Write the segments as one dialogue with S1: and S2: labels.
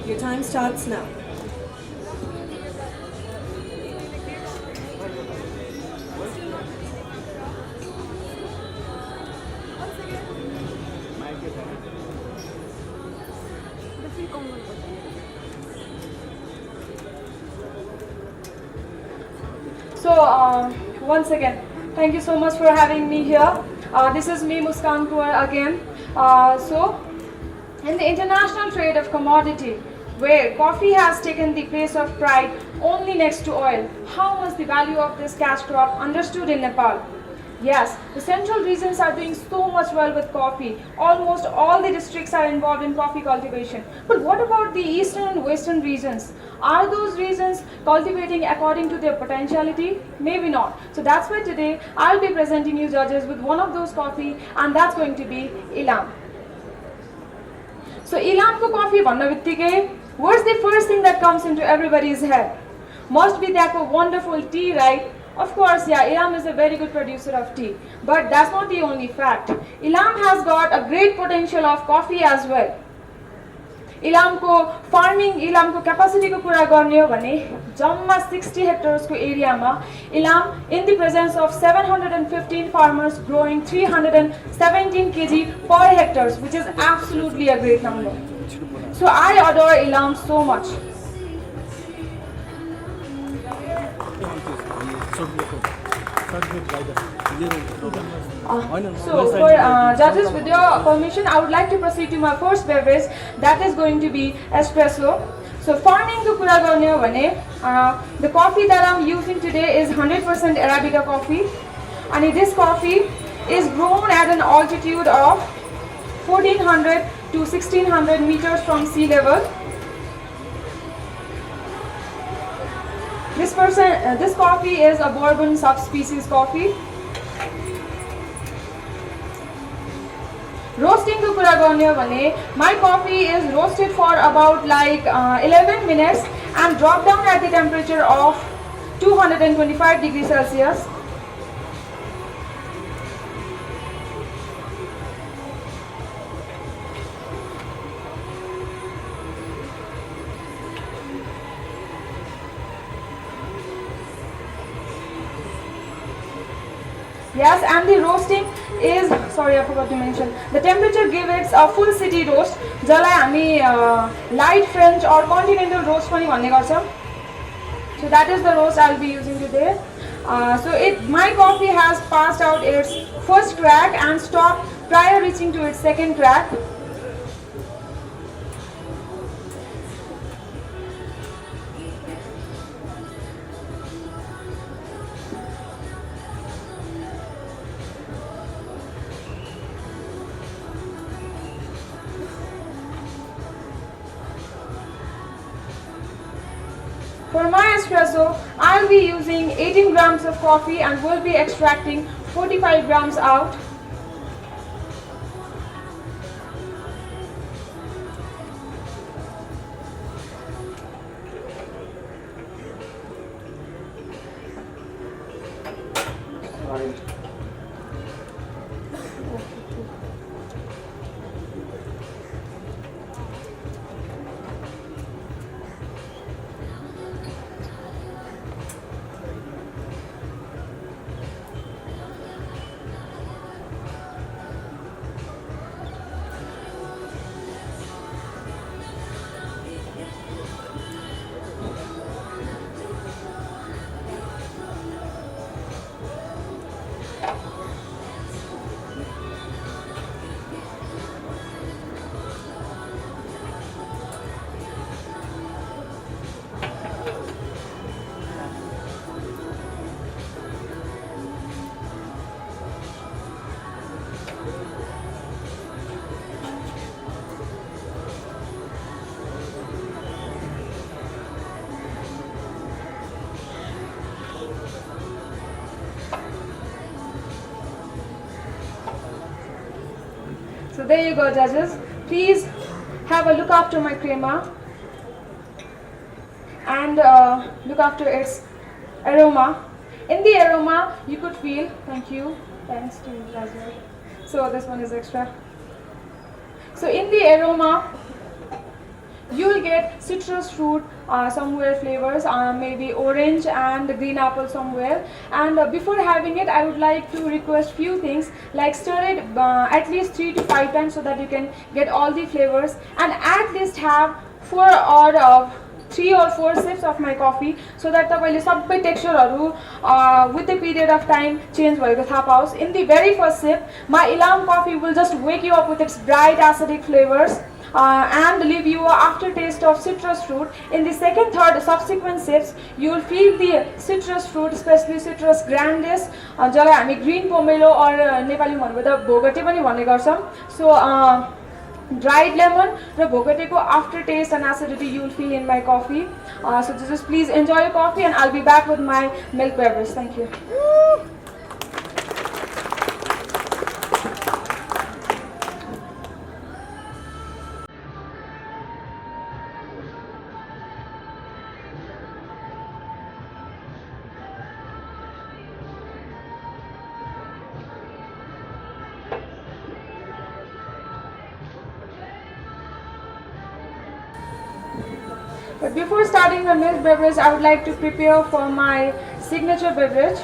S1: Your time starts now.
S2: So, once again, thank you so much for having me here. This is me, Muskan Kaur, again. In the international trade of commodity, where coffee has taken the place of pride only next to oil, how was the value of this cash crop understood in Nepal? Yes, the central regions are doing so much well with coffee. Almost all the districts are involved in coffee cultivation. But what about the eastern and western regions? Are those regions cultivating according to their potentiality? Maybe not. So that's why today I'll be presenting you judges with one of those coffee, and that's going to be Ilam. So Ilamko coffee भन्ने बित्तिकै, what's the first thing that comes into everybody's head? Must be that wonderful tea, right? Of course, yeah, Ilam is a very good producer of tea. But that's not the only fact. Ilam has got a great potential of coffee as well. इलामको farming इलामको क्यापासिटीको कुरा गर्ने हो भने जम्मा 60 हेक्टर्सको एरियामा Ilam in the presence of 715 farmers growing 317 kg per hectares, which is absolutely a great number. So I adore Ilam so much. So for judges, with your permission, I would like to proceed to my first beverage, that is going to be espresso. So farming ko kura garne ho bhane, the coffee that I'm using today is 100% Arabica coffee, and this coffee is grown at an altitude of 1400 to 1600 meters from sea level. This coffee is a bourbon subspecies coffee. Roasting ko kura garne ho bhane, my coffee is roasted for about like 11 minutes and dropped down at the temperature of 225 degrees Celsius. Yes, and the roasting is, sorry, I forgot to mention, the temperature gives it a full city roast, जसलाई हामी light French or continental roast पनि भन्ने गर्छौं. So that is the roast I'll be using today. My coffee has passed out its first crack and stopped prior reaching to its second crack. For my espresso, I'll be using 18 grams of coffee and will be extracting 45 grams out. So there you go, judges. Please have a look after my crema and look after its aroma. In the aroma, you could feel, thank you, thanks to you as well. So this one is extra. So in the aroma, you will get citrus fruit somewhere flavors, maybe orange and green apple somewhere. And before having it, I would like to request few things, like stir it at least 3 to 5 times so that you can get all the flavors, and at least have 4 or 3 or 4 sips of my coffee, so that तपाईले सबै टेक्सचरहरू with the period of time change भएको थाहा पाओस्. In the very first sip, my Elam coffee will just wake you up with its bright acidic flavors and leave you a aftertaste of citrus fruit. In the second, third, subsequent sips, you will feel the citrus fruit, especially citrus grandis, जसलाई हामी green pomelo or नेपालीमा भन्दा भोगटे पनि भन्ने गर्छौं. So dried lemon raw भोगटेको aftertaste and acidity you will feel in my coffee. So just please enjoy your coffee, and I'll be back with my milk beverage. Thank you. But before starting the milk beverage, I would like to prepare for my signature beverage.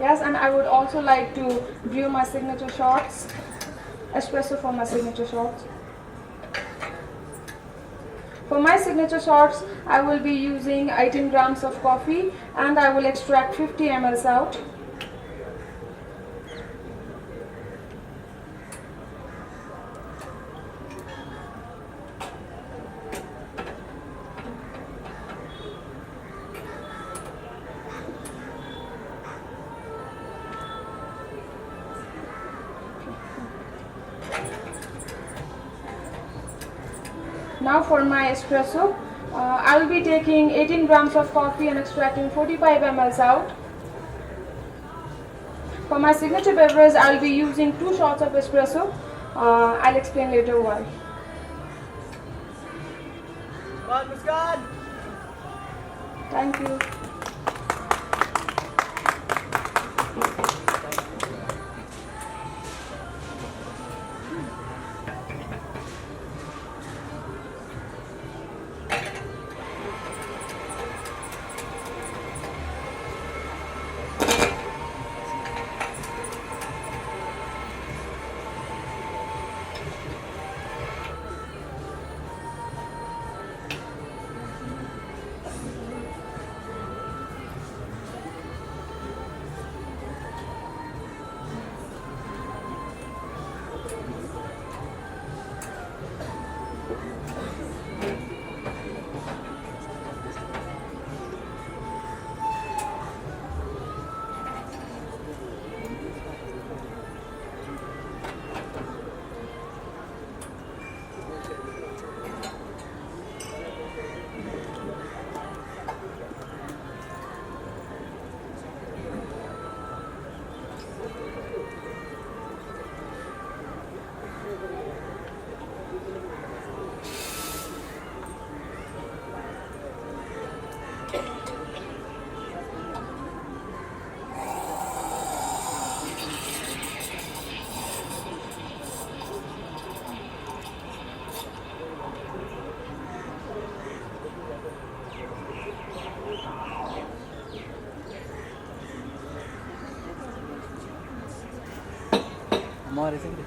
S2: Yes, and I would also like to brew my signature shots, espresso for my signature shots. For my signature shots, I will be using 18 grams of coffee, and I will extract 50 ml out. Now for my espresso, I will be taking 18 grams of coffee and extracting 45 ml out. For my signature beverage, I will be using 2 shots of espresso. I'll explain later why.
S1: Come on, Muskan!
S2: Thank you.
S1: More, isn't it?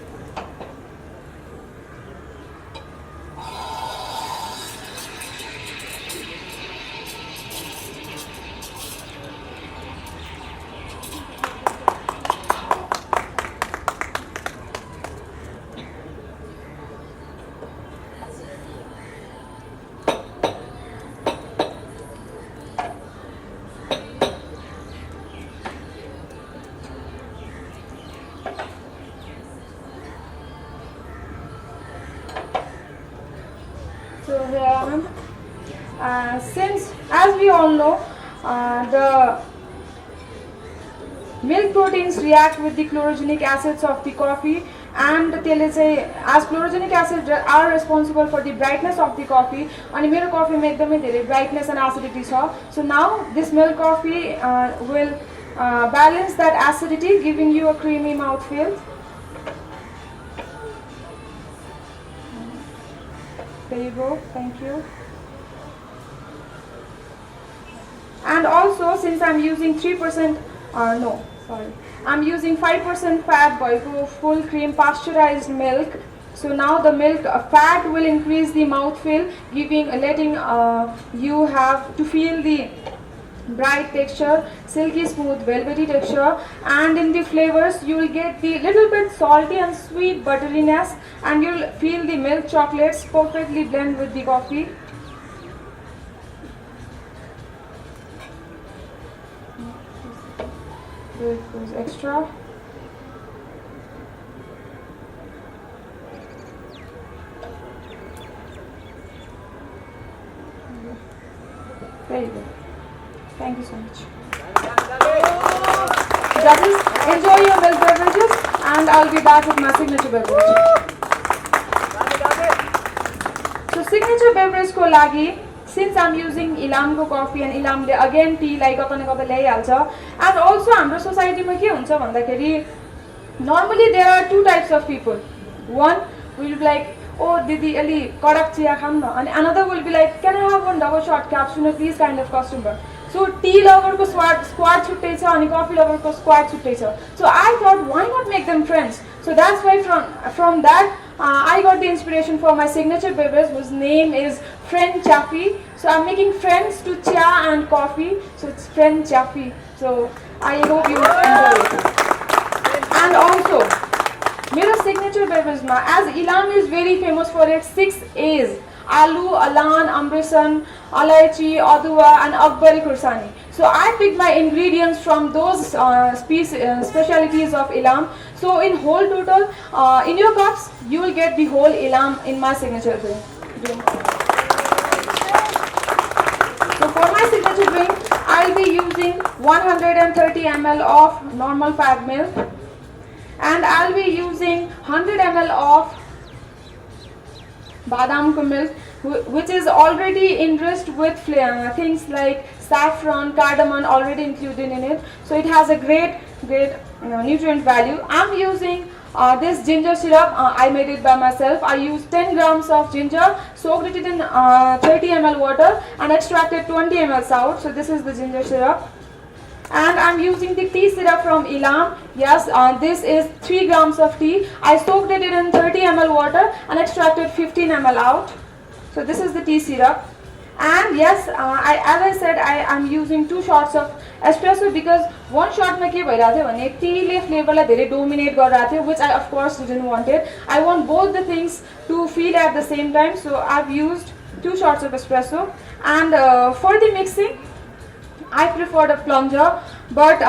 S2: So here I am. Since, as we all know, the milk proteins react with the chlorogenic acids of the coffee, and as chlorogenic acids are responsible for the brightness of the coffee, and मेरो coffee में एकदमै धेरै brightness and acidity छ. So now this milk coffee will balance that acidity, giving you a creamy mouthfeel. There you go. Thank you. And also, since I'm using 3%, I'm using 5% fat भएको full cream pasteurized milk. So now the milk fat will increase the mouthfeel, letting you have to feel the bright texture, silky smooth velvety texture, and in the flavors you will get the little bit salty and sweet butteriness, and you'll feel the milk chocolates perfectly blend with the coffee. There it goes extra. There you go. Thank you so much. Judges, enjoy your milk beverages, and I'll be back with my signature beverage. So signature beverage ko lagi, since I'm using Ilamko coffee, and Ilamle again tea like kata ल्याइहाल्छ, and also हाम्रो society मा के हुन्छ भन्दाखेरि normally there are two types of people. One will be like, oh didi ali kadak chiya kham na, and another will be like, can I have one double shot cappuccino please, kind of customer. So tea lover ko squad छुट्टै छ अनि coffee lover ko squad छुट्टै छ. So I thought, why not make them friends? So that's why from that I got the inspiration for my signature beverage, whose name is Friend Chaffee. So I'm making friends to cha and coffee, so it's Friend Chaffee. So I hope you enjoy it. And also, मेरो signature beverage ma, as Ilam is very famous for its 6 A's: Alu, Alan, Amrisan, Alaichi, Adua, and Akbari Kursani. So I picked my ingredients from those specialities of Ilam. So in whole total, in your cups, you will get the whole Ilam in my signature drink. So for my signature drink, I'll be using 130 ml of normal fat milk, and I'll be using 100 ml of badam ko milk, which is already enriched with things like saffron, cardamom already included in it. So it has a great nutrient value. I'm using this ginger syrup. I made it by myself. I used 10 grams of ginger, soaked it in 30 ml water, and extracted 20 ml out. So this is the ginger syrup. And I'm using the tea syrup from Ilam. Yes, this is 3 grams of tea. I soaked it in 30 ml water and extracted 15 ml out. So this is the tea syrup. And yes, as I said, I'm using 2 shots of espresso, because 1 shot में के भइरहेको थियो भने tea ले flavor लाई धेरै dominate गरिरहेको थियो, which I of course didn't want it. I want both the things to feel at the same time, so I've used 2 shots of espresso. And for the mixing, I preferred a plunger, but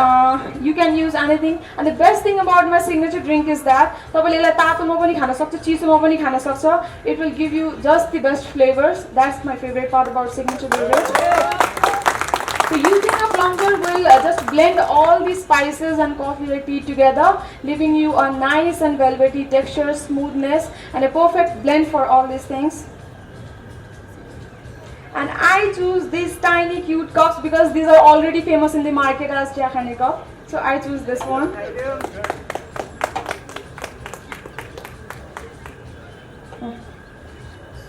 S2: you can use anything. And the best thing about my signature drink is that तपाईले यसलाई तातोमा पनि खान सक्छ, चिसोमा पनि खान सक्छ. It will give you just the best flavors. That's my favorite part about signature beverage. So using a plunger will just blend all the spices and coffee or tea together, leaving you a nice and velvety texture, smoothness, and a perfect blend for all these things. And I choose these tiny cute cups because these are already famous in the market as Chai Khane cup. So I choose this one.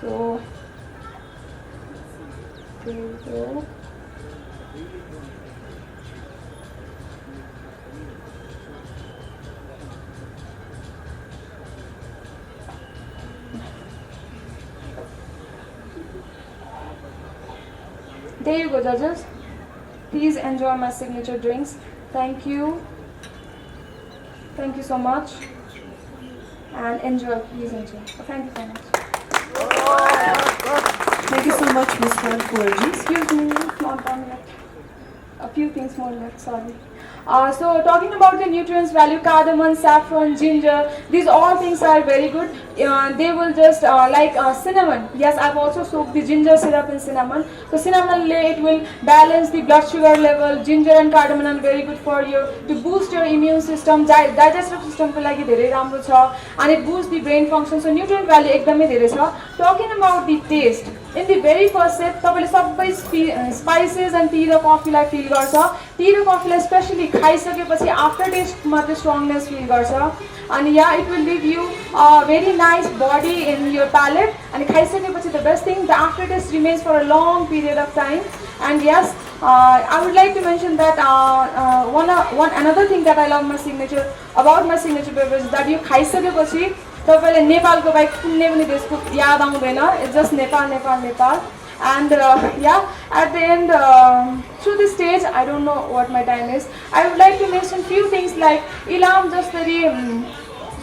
S2: So there you go. There you go, judges. Please enjoy my signature drinks. Thank you. Thank you so much. And enjoy. Please enjoy. Thank you so much.
S3: Thank you so much, Ms. Kanpurji.
S2: Excuse me, not done yet. A few things more left, sorry. So talking about the nutrients value, cardamom, saffron, ginger, these all things are very good. they will just like cinnamon. Yes, I've also soaked the ginger syrup in cinnamon. So cinnamon, it will balance the blood sugar level. Ginger and cardamom are very good for you to boost your immune system, digestive system को लागि धेरै राम्रो छ, and it boosts the brain function. So nutrient value एकदमै धेरै छ. Talking about the taste, in the very first sip तपाईले सबै spices and tea raw coffee lie feel गर्छ. Tea र coffee लाई especially खाइसकेपछि after taste मा चाहिँ strongness feel गर्छ. And yeah, it will give you a very nice body in your palate. And खाइसकेपछि the best thing, the aftertaste remains for a long period of time. And yes, I would like to mention that another thing that I love about my signature beverage is that you खाइसकेपछि तपाईले नेपालको बाहेक कुनै पनि देशको याद आउँदैन. It's just Nepal, Nepal, Nepal. And yeah, at the end, through this stage, I don't know what my time is. I would like to mention few things like Ilam, Jastari,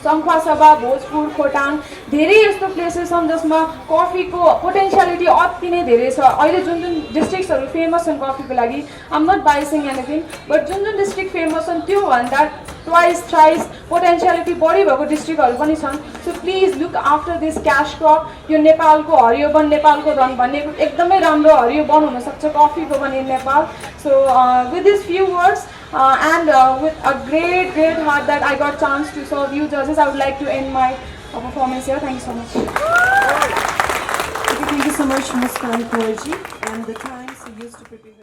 S2: Sangkhwa Sabha, Bhojpur, Khotang. धेरै यस्तो places छन् जसमा कफीको पोटेन्शियलिटी अति नै धेरै छ. अहिले जुन जुन डिस्ट्रिक्ट्सहरु famous छन् कफीको लागि, I'm not biasing anything, but Jun Jun district famous छन् त्यो भन्दा twice, thrice पोटेन्शियलिटी बढी भएको डिस्ट्रिक्टहरु पनि छन्. So please look after this cash crop. यो नेपालको हरियो वन, नेपालको धन भन्ने एकदमै राम्रो हरियो वन हुन सक्छ कफीको पनि in Nepal. So with these few words and with a great heart that I got chance to serve you judges, I would like to end my performance here. Thank you so much.
S3: Okay, thank you so much, Ms. Kanpurji. And the times used to prepare.